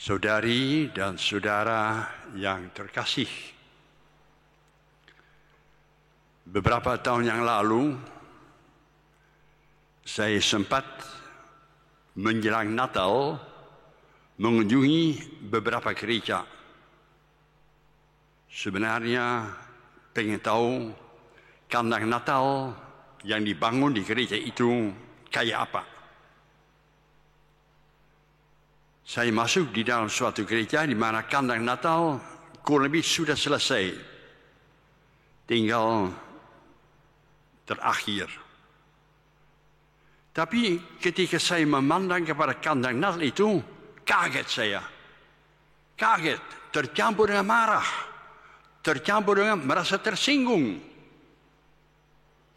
Saudari dan saudara yang terkasih, beberapa tahun yang lalu saya sempat menjelang Natal mengunjungi beberapa gereja. Sebenarnya pengen tahu kandang Natal yang dibangun di gereja itu kayak apa. Saya masuk di dalam suatu gereja di mana kandang Natal kurang lebih sudah selesai. Tinggal terakhir. Tapi ketika saya memandang kepada kandang Natal itu, kaget saya. Kaget, tercampur dengan marah. Tercampur dengan merasa tersinggung.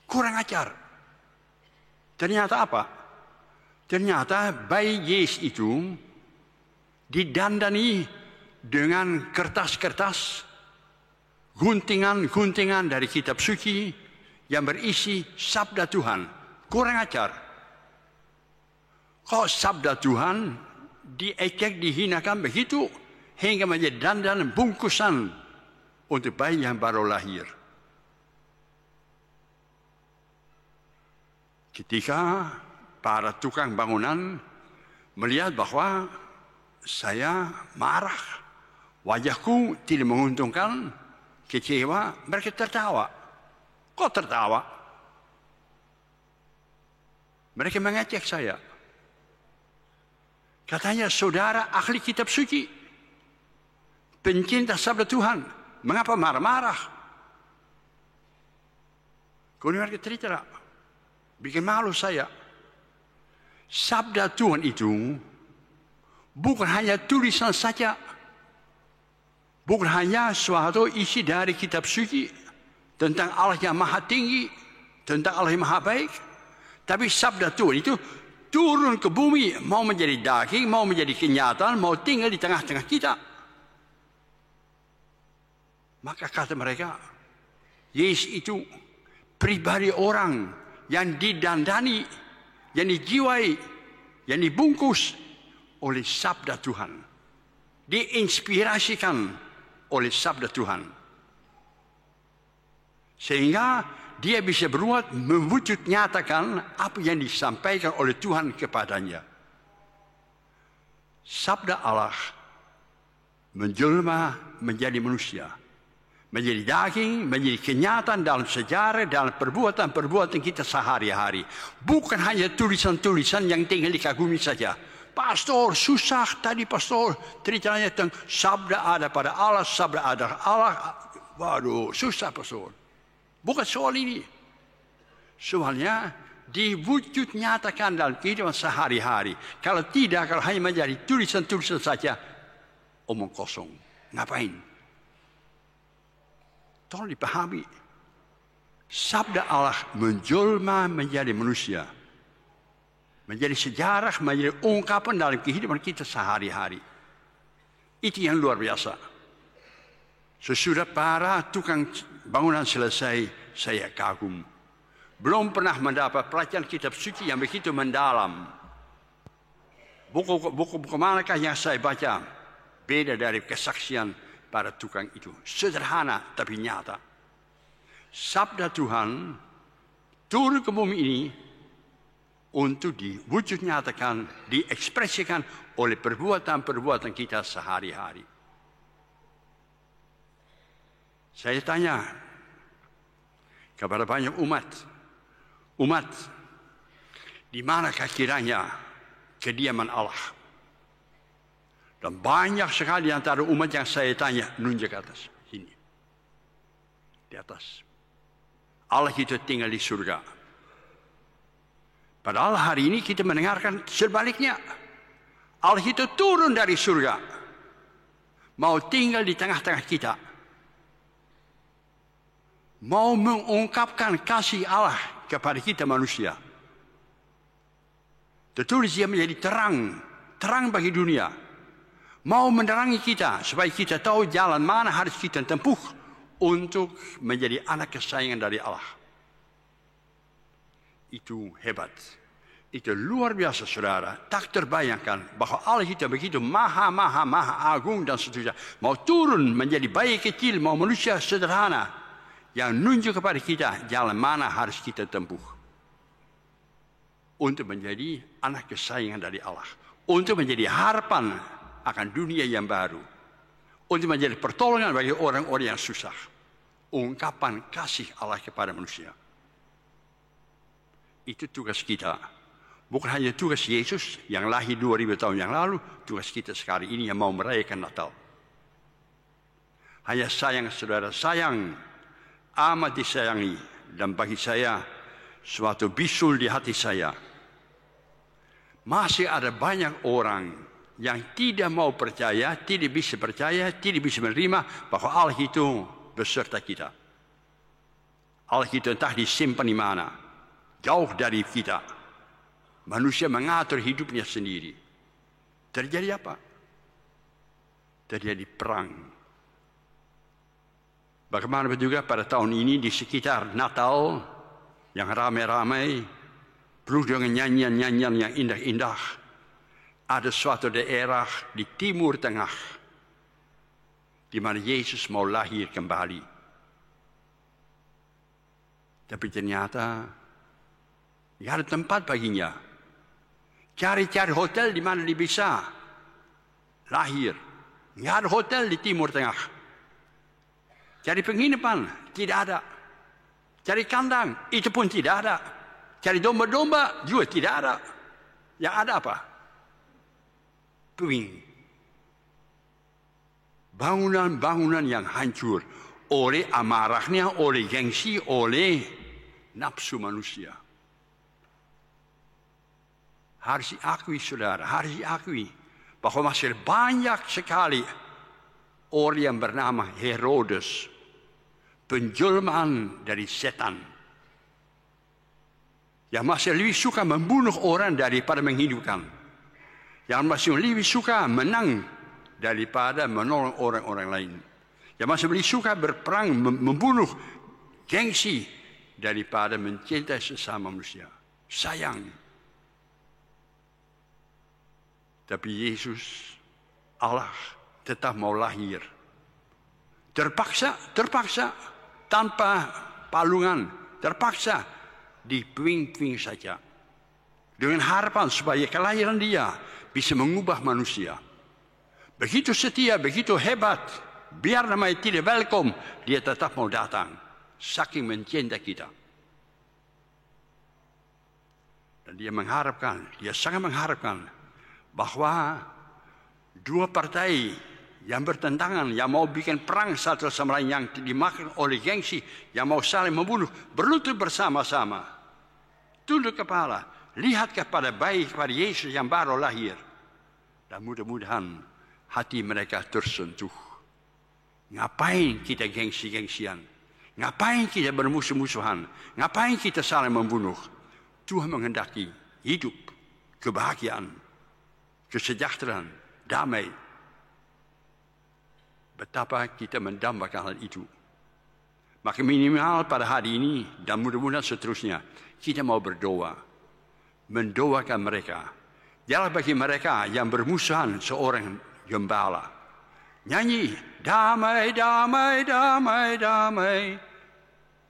Kurang ajar. Ternyata apa? Ternyata bayi Yesus itu didandani dengan kertas-kertas, guntingan-guntingan dari kitab suci yang berisi sabda Tuhan. Kurang ajar. Kok sabda Tuhan diejek, dihinakan begitu hingga menjadi dandan bungkusan untuk bayi yang baru lahir. Ketika para tukang bangunan melihat bahwa saya marah, wajahku tidak menguntungkan, kecewa, mereka tertawa. Kok tertawa? Mereka mengejek saya. Katanya, saudara ahli kitab suci, pencinta sabda Tuhan, mengapa marah-marah? Kemudian mereka cerita, bikin malu saya. Sabda Tuhan itu bukan hanya tulisan saja, bukan hanya suatu isi dari kitab suci tentang Allah yang maha tinggi, tentang Allah yang maha baik, tapi sabda Tuhan itu turun ke bumi, mau menjadi daging, mau menjadi kenyataan, mau tinggal di tengah-tengah kita. Maka kata mereka, Yesus itu pribadi orang yang didandani, yang dijiwai, yang dibungkus oleh sabda Tuhan, diinspirasikan oleh sabda Tuhan, sehingga dia bisa berbuat mewujud nyatakan apa yang disampaikan oleh Tuhan kepadanya. Sabda Allah menjelma menjadi manusia, menjadi daging, menjadi kenyataan dalam sejarah, dalam perbuatan-perbuatan kita sehari-hari. Bukan hanya tulisan-tulisan yang tinggal dikagumi saja. Pastor, susah tadi pastor ceritanya tentang sabda ada pada Allah, sabda ada Allah. Waduh, susah pastor. Bukan soal ini. Soalnya diwujud nyatakan dalam kehidupan sehari-hari. Kalau tidak, kalau hanya menjadi tulisan-tulisan saja, omong kosong. Ngapain? Tolong dipahami. Sabda Allah menjelma menjadi manusia. Menjadi sejarah, menjadi ungkapan dalam kehidupan kita sehari-hari. Itu yang luar biasa. Sesudah para tukang bangunan selesai, saya kagum. Belum pernah mendapat pelajaran kitab suci yang begitu mendalam. Buku manakah yang saya baca beda dari kesaksian para tukang itu. Sederhana tapi nyata. Sabda Tuhan turun ke bumi ini untuk diwujud nyatakan, diekspresikan oleh perbuatan-perbuatan kita sehari-hari. Saya tanya kepada banyak umat, di manakah kiranya kediaman Allah? Dan banyak sekali antara umat yang saya tanya, nunjuk ke atas, sini. Di atas. Allah itu tinggal di surga. Padahal hari ini kita mendengarkan sebaliknya. Allah itu turun dari surga. Mau tinggal di tengah-tengah kita. Mau mengungkapkan kasih Allah kepada kita manusia. Tertulis dia menjadi terang bagi dunia. Mau menerangi kita supaya kita tahu jalan mana harus kita tempuh untuk menjadi anak kesayangan dari Allah. Itu hebat. Itu luar biasa, saudara. Tak terbayangkan bahwa Allah kita begitu maha agung dan seterusnya. Mau turun menjadi bayi kecil, mau manusia sederhana. Yang nunjuk kepada kita jalan mana harus kita tempuh. Untuk menjadi anak kesayangan dari Allah. Untuk menjadi harapan akan dunia yang baru. Untuk menjadi pertolongan bagi orang-orang yang susah. Ungkapan kasih Allah kepada manusia. Itu tugas kita. Bukan hanya tugas Yesus yang lahir 2000 tahun yang lalu, tugas kita sekarang ini yang mau merayakan Natal. Hanya sayang, saudara, sayang, amat disayangi. Dan bagi saya, suatu bisul di hati saya. Masih ada banyak orang yang tidak mau percaya, tidak bisa percaya, tidak bisa menerima bahwa Allah itu beserta kita. Allah itu entah disimpan di mana, jauh dari kita. Manusia mengatur hidupnya sendiri. Terjadi apa? Terjadi perang. Bagaimana juga pada tahun ini di sekitar Natal yang ramai-ramai, penuh dengan nyanyian-nyanyian yang indah-indah. Ada suatu daerah di Timur Tengah di mana Yesus mau lahir kembali. Tapi ternyata tidak ada tempat baginya. Cari-cari hotel di mana dia bisa lahir. Tidak ada hotel di Timur Tengah. Cari penginapan, tidak ada. Cari kandang, itu pun tidak ada. Cari domba-domba, juga tidak ada. Yang ada apa? Puing. Bangunan-bangunan yang hancur oleh amarahnya, oleh gengsi, oleh nafsu manusia. Harus diakui, saudara, harus diakui bahwa masih banyak sekali orang yang bernama Herodes, penjelmaan dari setan, yang masih lebih suka membunuh orang daripada menghidupkan, yang masih lebih suka menang daripada menolong orang-orang lain, yang masih lebih suka berperang, membunuh, gengsi daripada mencintai sesama manusia. Sayang. Tapi Yesus, Allah tetap mau lahir. Terpaksa, tanpa palungan, terpaksa di puing-puing saja. Dengan harapan supaya kelahiran dia bisa mengubah manusia. Begitu setia, begitu hebat, biar namanya tidak welcome, dia tetap mau datang. Saking mencintai kita. Dan dia mengharapkan, dia sangat mengharapkan bahwa dua partai yang bertentangan, yang mau bikin perang satu sama lain, yang dimakan oleh gengsi, yang mau saling membunuh, berlutut bersama-sama, tunduk kepala, lihat kepada bayi, kepada Yesus yang baru lahir, dan mudah-mudahan hati mereka tersentuh. Ngapain kita gengsi-gengsian? Ngapain kita bermusuh-musuhan? Ngapain kita saling membunuh? Tuhan menghendaki hidup, kebahagiaan, kesejahteraan, damai. Betapa kita mendambakan hal itu. Maka minimal pada hari ini dan mudah-mudahan seterusnya kita mau berdoa. Mendoakan mereka. Jangan bagi mereka yang bermusuhan seorang gembala. Nyanyi, damai, damai, damai, damai.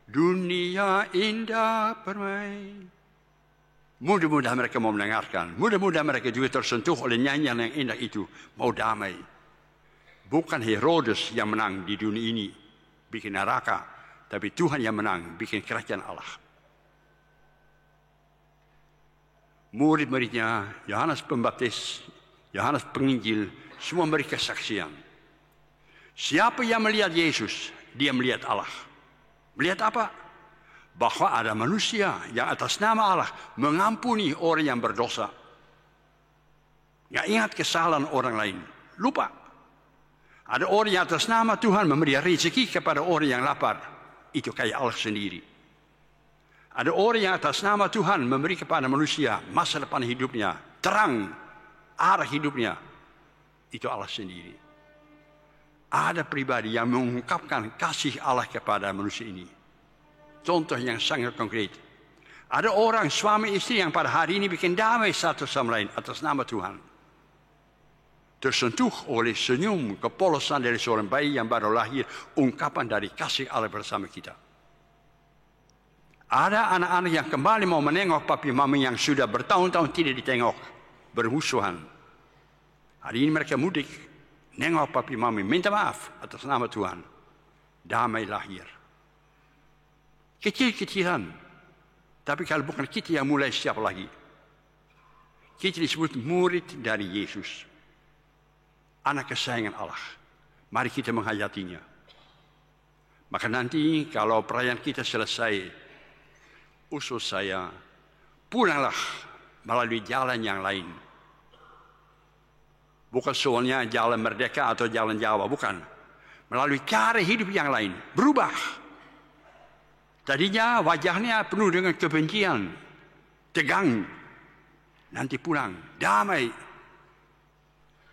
Dunia indah permai. Mudah-mudahan mereka mau mendengarkan. Mudah-mudahan mereka juga tersentuh oleh nyanyian yang indah itu. Mau damai. Bukan Herodes yang menang di dunia ini. Bikin neraka. Tapi Tuhan yang menang. Bikin kerajaan Allah. Murid-muridnya, Yohanes Pembaptis, Yohanes Penginjil, semua memberi kesaksian. Siapa yang melihat Yesus, dia melihat Allah. Melihat apa? Bahwa ada manusia yang atas nama Allah mengampuni orang yang berdosa. Nggak ingat kesalahan orang lain. Lupa. Ada orang yang atas nama Tuhan memberi rezeki kepada orang yang lapar. Itu kayak Allah sendiri. Ada orang yang atas nama Tuhan memberi kepada manusia masa depan hidupnya, terang, arah hidupnya. Itu Allah sendiri. Ada pribadi yang mengungkapkan kasih Allah kepada manusia ini. Contoh yang sangat konkret. Ada orang suami istri yang pada hari ini bikin damai satu sama lain atas nama Tuhan. Tersentuh oleh senyum kepolosan dari seorang bayi yang baru lahir, ungkapan dari kasih Allah bersama kita. Ada anak-anak yang kembali mau menengok papi mami yang sudah bertahun-tahun tidak ditengok, bermusuhan. Hari ini mereka mudik, nengok papi mami, minta maaf atas nama Tuhan. Damai lahir. Kecil-kecilan, tapi kalau bukan kita yang mulai siap lagi. Kita disebut murid dari Yesus. Anak kesayangan Allah. Mari kita menghayatinya. Maka nanti kalau perayaan kita selesai, usul saya, pulanglah melalui jalan yang lain. Bukan soalnya jalan Merdeka atau jalan Jawa, bukan. Melalui cara hidup yang lain. Berubah. Tadinya wajahnya penuh dengan kebencian, tegang. Nanti pulang, damai.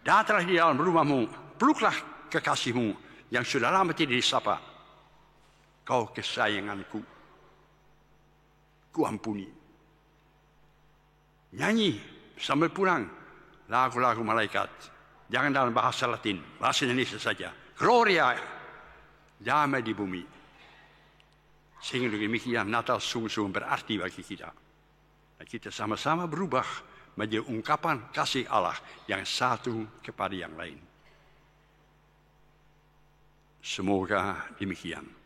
Datanglah di dalam rumahmu, peluklah kekasihmu yang sudah lama tidak disapa. Kau kesayanganku, ku ampuni. Nyanyi sambil pulang lagu-lagu malaikat. Jangan dalam bahasa Latin, bahasa Indonesia saja. Gloria, damai di bumi. Sehingga demikian Natal sungguh-sungguh berarti bagi kita. Dan kita sama-sama berubah menjadi ungkapan kasih Allah yang satu kepada yang lain. Semoga demikian.